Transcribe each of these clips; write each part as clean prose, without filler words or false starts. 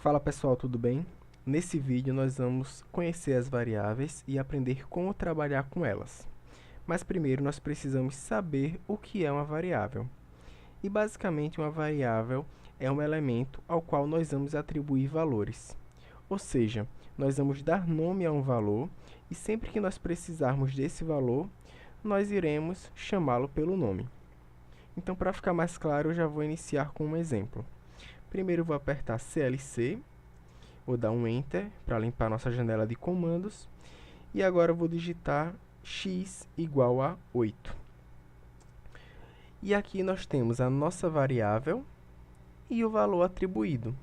Fala pessoal, tudo bem? Nesse vídeo nós vamos conhecer as variáveis e aprender como trabalhar com elas. Mas primeiro nós precisamos saber o que é uma variável. E basicamente uma variável é um elemento ao qual nós vamos atribuir valores. Ou seja, nós vamos dar nome a um valor e sempre que nós precisarmos desse valor, nós iremos chamá-lo pelo nome. Então, para ficar mais claro, eu já vou iniciar com um exemplo. Primeiro eu vou apertar CLC, vou dar um Enter para limpar nossa janela de comandos. E agora eu vou digitar x igual a 8. E aqui nós temos a nossa variável e o valor atribuído.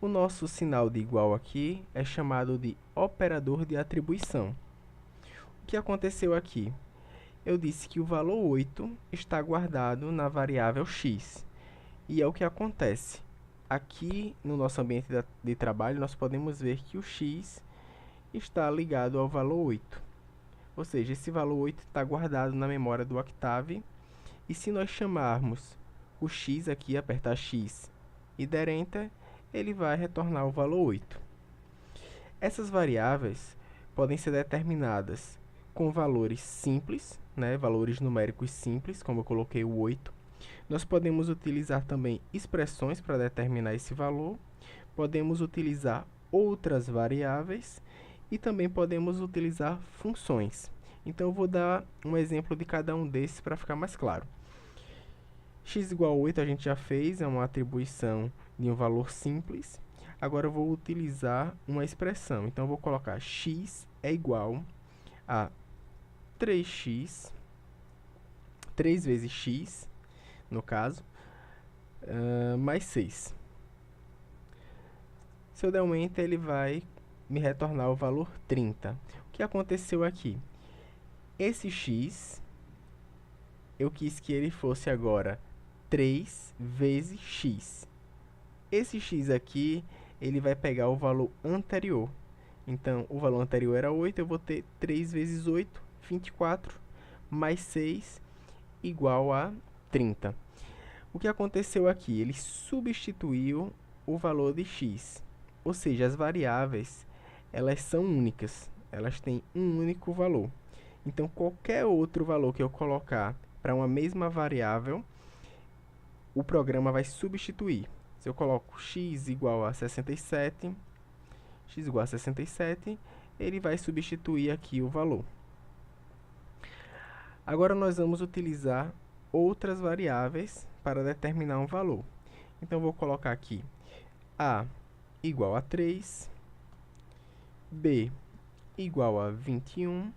O nosso sinal de igual aqui é chamado de operador de atribuição. O que aconteceu aqui? Eu disse que o valor 8 está guardado na variável x. E é o que acontece. Aqui no nosso ambiente de trabalho, nós podemos ver que o x está ligado ao valor 8. Ou seja, esse valor 8 está guardado na memória do Octave. E se nós chamarmos o x aqui, apertar x e der Enter, ele vai retornar o valor 8. Essas variáveis podem ser determinadas com valores simples, valores numéricos simples, como eu coloquei o 8. Nós podemos utilizar também expressões para determinar esse valor, podemos utilizar outras variáveis e também podemos utilizar funções. Então, eu vou dar um exemplo de cada um desses para ficar mais claro. X igual a 8 a gente já fez, é uma atribuição de um valor simples. Agora eu vou utilizar uma expressão. Então, eu vou colocar x é igual a 3x, 3 vezes x, no caso, mais 6. Se eu der um Enter, ele vai me retornar o valor 30. O que aconteceu aqui? Esse x, eu quis que ele fosse agora 3 vezes x. Esse x aqui, ele vai pegar o valor anterior. Então, o valor anterior era 8, eu vou ter 3 vezes 8, 24, mais 6, igual a 30. O que aconteceu aqui? Ele substituiu o valor de x. Ou seja, as variáveis, elas são únicas. Elas têm um único valor. Então, qualquer outro valor que eu colocar para uma mesma variável, o programa vai substituir. Se eu coloco x igual a 67, ele vai substituir aqui o valor. Agora, nós vamos utilizar outras variáveis para determinar um valor. Então, vou colocar aqui a igual a 3, b igual a 21,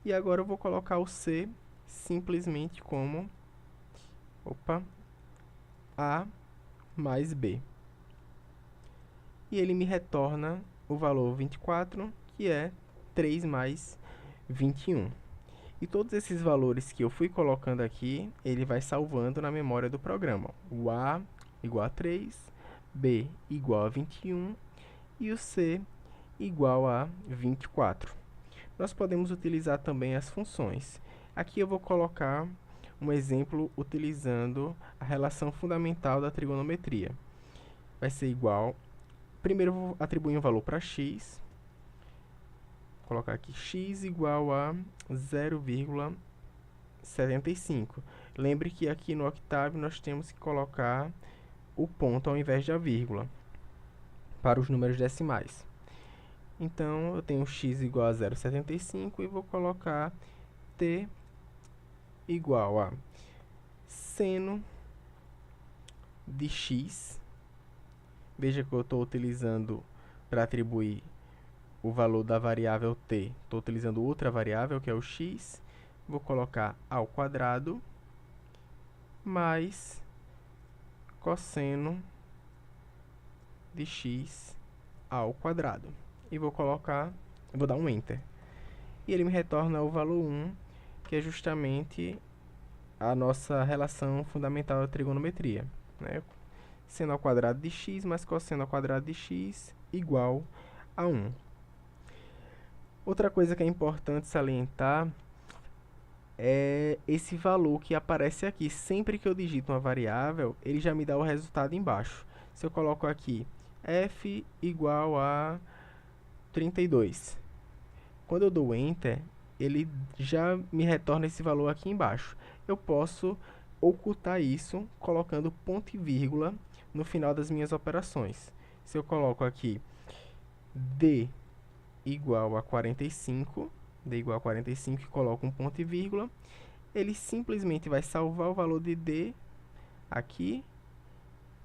e agora eu vou colocar o c simplesmente como a mais b. E ele me retorna o valor 24, que é 3 mais 21. E todos esses valores que eu fui colocando aqui, ele vai salvando na memória do programa. O A igual a 3, B igual a 21 e o C igual a 24. Nós podemos utilizar também as funções. Aqui eu vou colocar um exemplo utilizando a relação fundamental da trigonometria. Vai ser igual... Primeiro eu vou atribuir um valor para x. Vou colocar aqui x igual a 0,75. Lembre que aqui no Octave nós temos que colocar o ponto ao invés da vírgula para os números decimais. Então, eu tenho x igual a 0,75 e vou colocar t igual a seno de x. Veja que eu estou utilizando para atribuir o valor da variável t. Estou utilizando outra variável, que é o x. Vou colocar ao quadrado mais cosseno de x ao quadrado. E vou dar um Enter. E ele me retorna o valor 1, que é justamente a nossa relação fundamental da trigonometria. Seno ao quadrado de x mais cosseno ao quadrado de x igual a 1. Outra coisa que é importante salientar é esse valor que aparece aqui. Sempre que eu digito uma variável, ele já me dá o resultado embaixo. Se eu coloco aqui f igual a 32. Quando eu dou Enter, ele já me retorna esse valor aqui embaixo. Eu posso ocultar isso colocando ponto e vírgula no final das minhas operações. Se eu coloco aqui D igual a 45, D igual a 45 e coloco um ponto e vírgula, ele simplesmente vai salvar o valor de D aqui,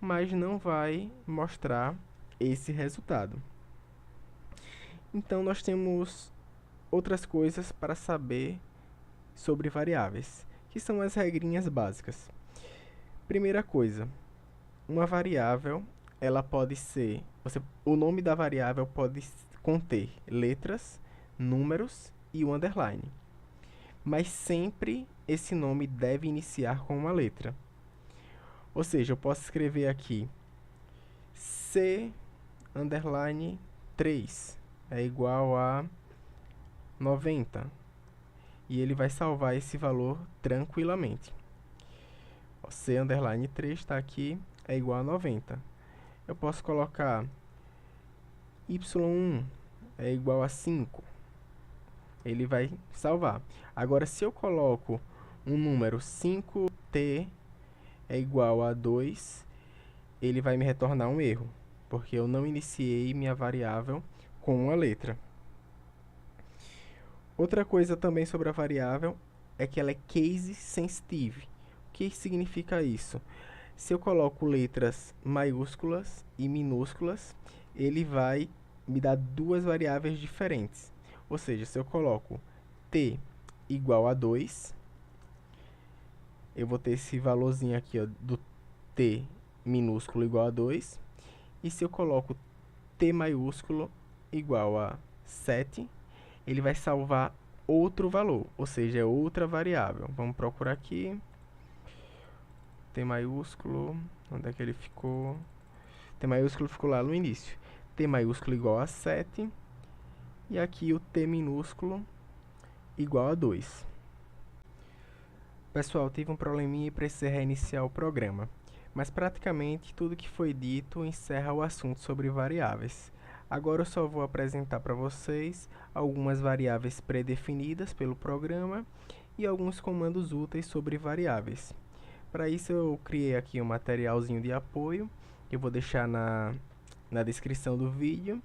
mas não vai mostrar esse resultado. Então, nós temos outras coisas para saber sobre variáveis, que são as regrinhas básicas. Primeira coisa, uma variável, ela pode ser, o nome da variável pode conter letras, números e um underline. Mas sempre esse nome deve iniciar com uma letra. Ou seja, eu posso escrever aqui C underline 3 é igual a 90. E ele vai salvar esse valor tranquilamente. C underline 3 está aqui, é igual a 90. Eu posso colocar y1 é igual a 5. Ele vai salvar. Agora, se eu coloco um número 5t é igual a 2, ele vai me retornar um erro, porque eu não iniciei minha variável com uma letra. Outra coisa também sobre a variável é que ela é case sensitive. O que significa isso? Se eu coloco letras maiúsculas e minúsculas, ele vai me dar duas variáveis diferentes. Ou seja, se eu coloco t igual a 2, eu vou ter esse valorzinho aqui, ó, do t minúsculo igual a 2. E se eu coloco t maiúsculo igual a 7, ele vai salvar outro valor, ou seja, é outra variável. Vamos procurar aqui. T maiúsculo, onde é que ele ficou? T maiúsculo ficou lá no início. T maiúsculo igual a 7. E aqui o T minúsculo igual a 2. Pessoal, tive um probleminha e precisei reiniciar o programa. Mas praticamente tudo que foi dito encerra o assunto sobre variáveis. Agora eu só vou apresentar para vocês algumas variáveis pré-definidas pelo programa e alguns comandos úteis sobre variáveis. Para isso eu criei aqui um materialzinho de apoio, que eu vou deixar na descrição do vídeo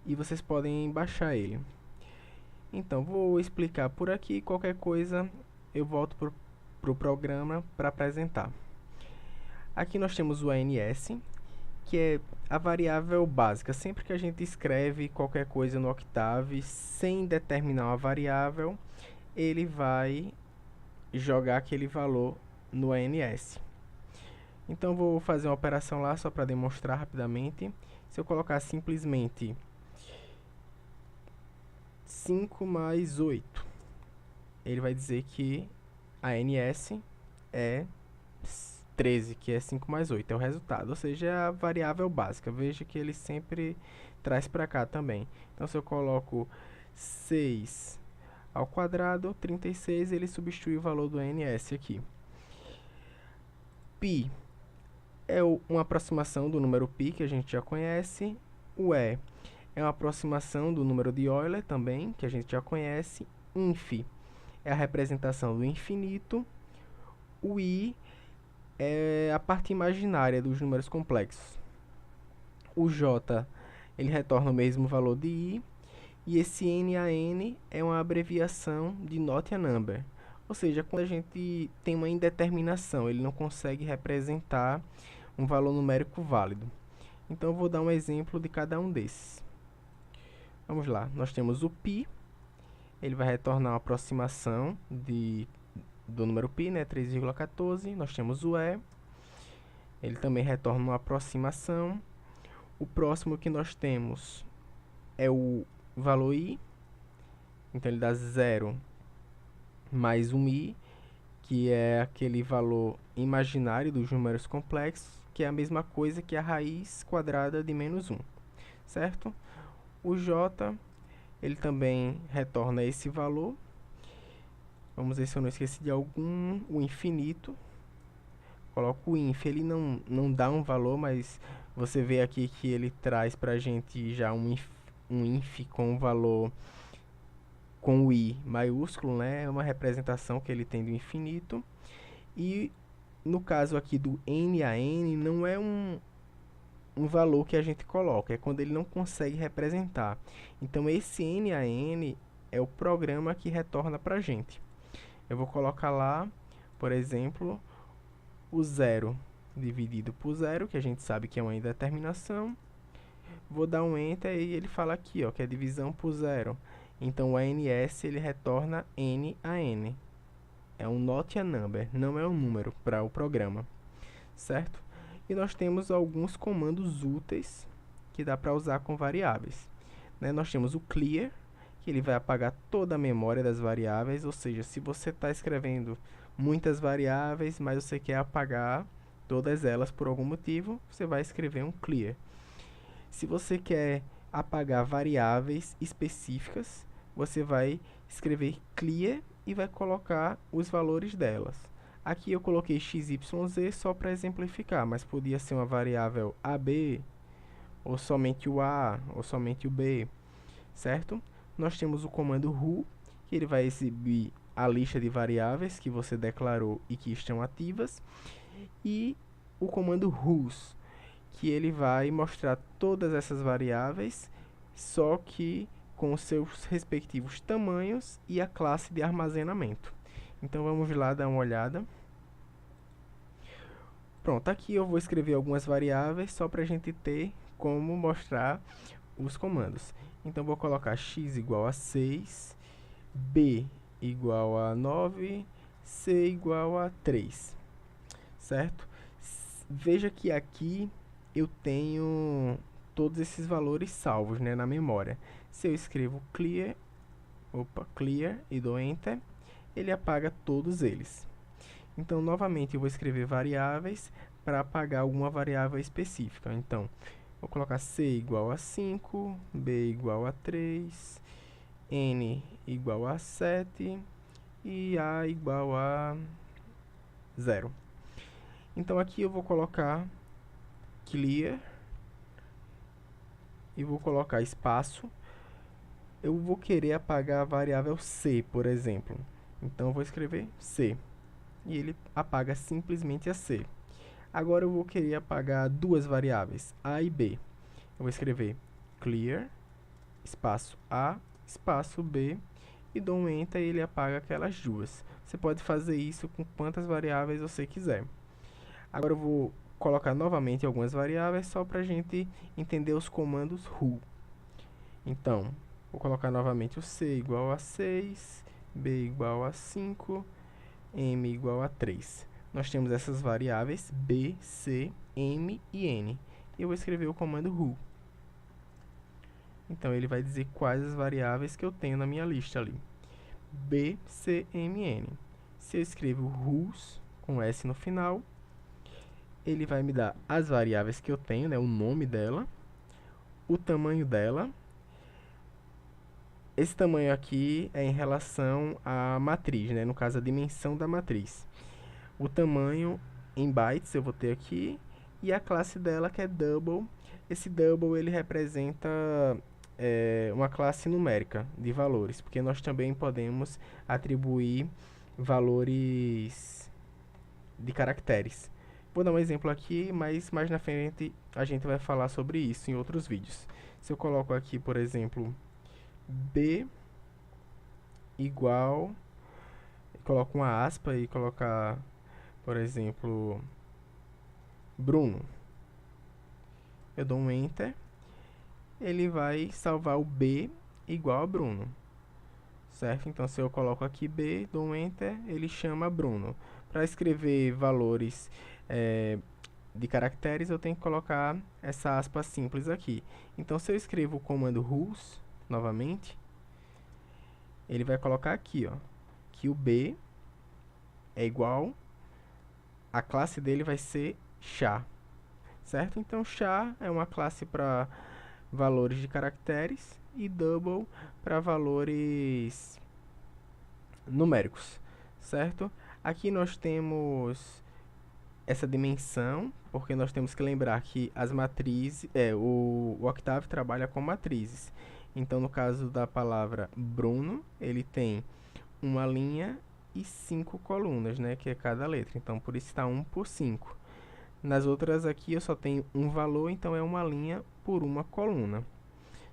e vocês podem baixar ele. Então, vou explicar por aqui, qualquer coisa eu volto para o programa para apresentar. Aqui nós temos o ANS, que é a variável básica. Sempre que a gente escreve qualquer coisa no Octave sem determinar uma variável, ele vai jogar aquele valor no ANS. Então, vou fazer uma operação lá só para demonstrar rapidamente. Se eu colocar simplesmente 5 mais 8, ele vai dizer que a ANS é 13, que é 5 mais 8, é o resultado. Ou seja, é a variável básica. Veja que ele sempre traz para cá também. Então, se eu coloco 6 ao quadrado, 36, ele substitui o valor do ANS aqui. Π é uma aproximação do número π, que a gente já conhece. O E é uma aproximação do número de Euler também, que a gente já conhece. Inf é a representação do infinito. O I é a parte imaginária dos números complexos. O J, ele retorna o mesmo valor de I. E esse NaN é uma abreviação de Not a Number. Ou seja, quando a gente tem uma indeterminação, ele não consegue representar um valor numérico válido. Então, eu vou dar um exemplo de cada um desses. Vamos lá, nós temos o π, ele vai retornar uma aproximação do número π, né, 3,14. Nós temos o E, ele também retorna uma aproximação. O próximo que nós temos é o valor I, então ele dá 0 mais um I, que é aquele valor imaginário dos números complexos, que é a mesma coisa que a raiz quadrada de menos 1, certo? O J, ele também retorna esse valor. Vamos ver se eu não esqueci de algum. O infinito. Coloco o inf, ele não dá um valor, mas Você vê aqui que ele traz para a gente já um inf com o valor com o i maiúsculo, né? É uma representação que ele tem do infinito. E no caso aqui do n a n, não é um valor que a gente coloca, é quando ele não consegue representar. Então, esse n a n é o programa que retorna para a gente. Eu vou colocar lá, por exemplo, o zero dividido por zero, que a gente sabe que é uma indeterminação. Vou dar um Enter e ele fala aqui, ó, que é divisão por zero. Então, o ANS ele retorna n a n. É um not a number, não é um número para o programa, certo? E nós temos alguns comandos úteis que dá para usar com variáveis, né? Nós temos o clear, que ele vai apagar toda a memória das variáveis, ou seja, se você está escrevendo muitas variáveis, mas você quer apagar todas elas por algum motivo, você vai escrever um clear. Se você quer apagar variáveis específicas, você vai escrever clear e vai colocar os valores delas. Aqui eu coloquei xyz só para exemplificar, mas podia ser uma variável AB, ou somente o A, ou somente o B, certo? Nós temos o comando who, que ele vai exibir a lista de variáveis que você declarou e que estão ativas, e o comando whos, que ele vai mostrar todas essas variáveis, só que com os seus respectivos tamanhos e a classe de armazenamento. Então vamos lá dar uma olhada. Pronto, aqui eu vou escrever algumas variáveis só para a gente ter como mostrar os comandos. Então vou colocar x igual a 6, b igual a 9, c igual a 3, certo? Veja que aqui eu tenho todos esses valores salvos, né, na memória. Se eu escrevo clear e dou enter, ele apaga todos eles. Então, novamente, eu vou escrever variáveis para apagar alguma variável específica. Então, vou colocar c igual a 5, b igual a 3, n igual a 7 e a igual a 0. Então, aqui eu vou colocar clear e vou colocar espaço. Eu vou querer apagar a variável c, por exemplo. Então, eu vou escrever c. E ele apaga simplesmente a c. Agora, eu vou querer apagar duas variáveis, a e b. Eu vou escrever clear, espaço a, espaço b, e dou um enter e ele apaga aquelas duas. Você pode fazer isso com quantas variáveis você quiser. Agora, eu vou colocar novamente algumas variáveis só para a gente entender os comandos who. Então, vou colocar novamente o c igual a 6, b igual a 5, m igual a 3. Nós temos essas variáveis b, c, m e n. E eu vou escrever o comando who. Então, ele vai dizer quais as variáveis que eu tenho na minha lista ali. b, c, m, n. Se eu escrevo whos com s no final, ele vai me dar as variáveis que eu tenho, né, o nome dela, o tamanho dela. Esse tamanho aqui é em relação à matriz, né, no caso, a dimensão da matriz. O tamanho em bytes eu vou ter aqui, e a classe dela que é double. Esse double ele representa uma classe numérica de valores, porque nós também podemos atribuir valores de caracteres. Vou dar um exemplo aqui, mas mais na frente a gente vai falar sobre isso em outros vídeos. Se eu coloco aqui, por exemplo, b igual, coloco uma aspa e colocar, por exemplo, Bruno. Eu dou um enter, ele vai salvar o b igual a Bruno, certo? Então, se eu coloco aqui b, dou um enter, ele chama Bruno. Para escrever valores de caracteres, eu tenho que colocar essa aspa simples aqui. Então, se eu escrevo o comando whos, novamente, ele vai colocar aqui, ó, que o b é igual, a classe dele vai ser char, certo? Então, char é uma classe para valores de caracteres e double para valores numéricos, certo? Aqui nós temos essa dimensão, porque nós temos que lembrar que as matrizes, o Octave trabalha com matrizes. Então, no caso da palavra Bruno, ele tem uma linha e 5 colunas, né, que é cada letra. Então, por isso está 1 por 5. Nas outras aqui eu só tenho um valor, então é uma linha por uma coluna,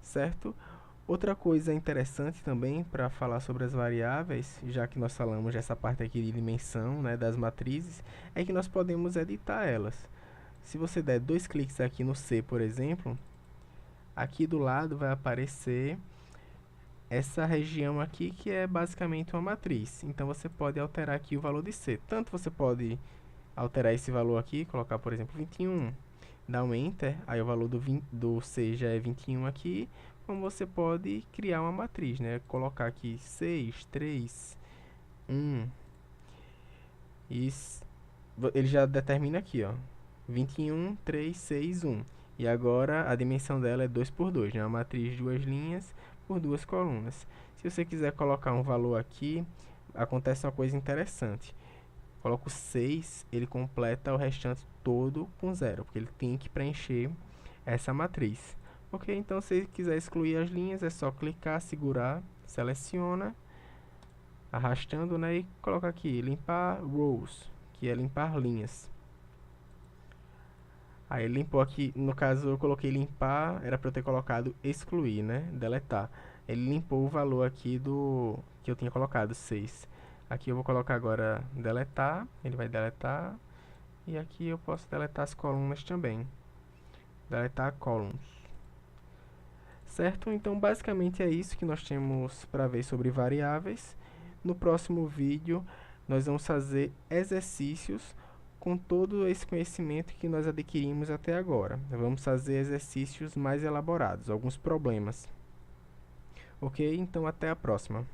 certo? Outra coisa interessante também para falar sobre as variáveis, já que nós falamos dessa parte aqui de dimensão, né, das matrizes, é que nós podemos editar elas. Se você der 2 cliques aqui no C, por exemplo, aqui do lado vai aparecer essa região aqui que é basicamente uma matriz. Então você pode alterar aqui o valor de C. Tanto você pode alterar esse valor aqui, colocar, por exemplo, 21, dar um Enter, aí o valor do C já é 21 aqui, como você pode criar uma matriz, né? Colocar aqui 6, 3, 1, e ele já determina aqui, ó, 21, 3, 6, 1. E agora a dimensão dela é 2 por 2, né? Uma matriz de 2 linhas por 2 colunas. Se você quiser colocar um valor aqui, acontece uma coisa interessante. Coloco 6, ele completa o restante todo com 0, porque ele tem que preencher essa matriz. Ok, então se quiser excluir as linhas, é só clicar, segurar, seleciona, arrastando, né, e coloca aqui, limpar rows, que é limpar linhas. Aí ele limpou aqui, no caso eu coloquei limpar, era para eu ter colocado excluir, né, deletar. Ele limpou o valor aqui do que eu tinha colocado, 6. Aqui eu vou colocar agora deletar, ele vai deletar. E aqui eu posso deletar as colunas também. Deletar columns. Certo? Então basicamente é isso que nós temos para ver sobre variáveis. No próximo vídeo nós vamos fazer exercícios com todo esse conhecimento que nós adquirimos até agora. Vamos fazer exercícios mais elaborados, alguns problemas. Ok? Então até a próxima.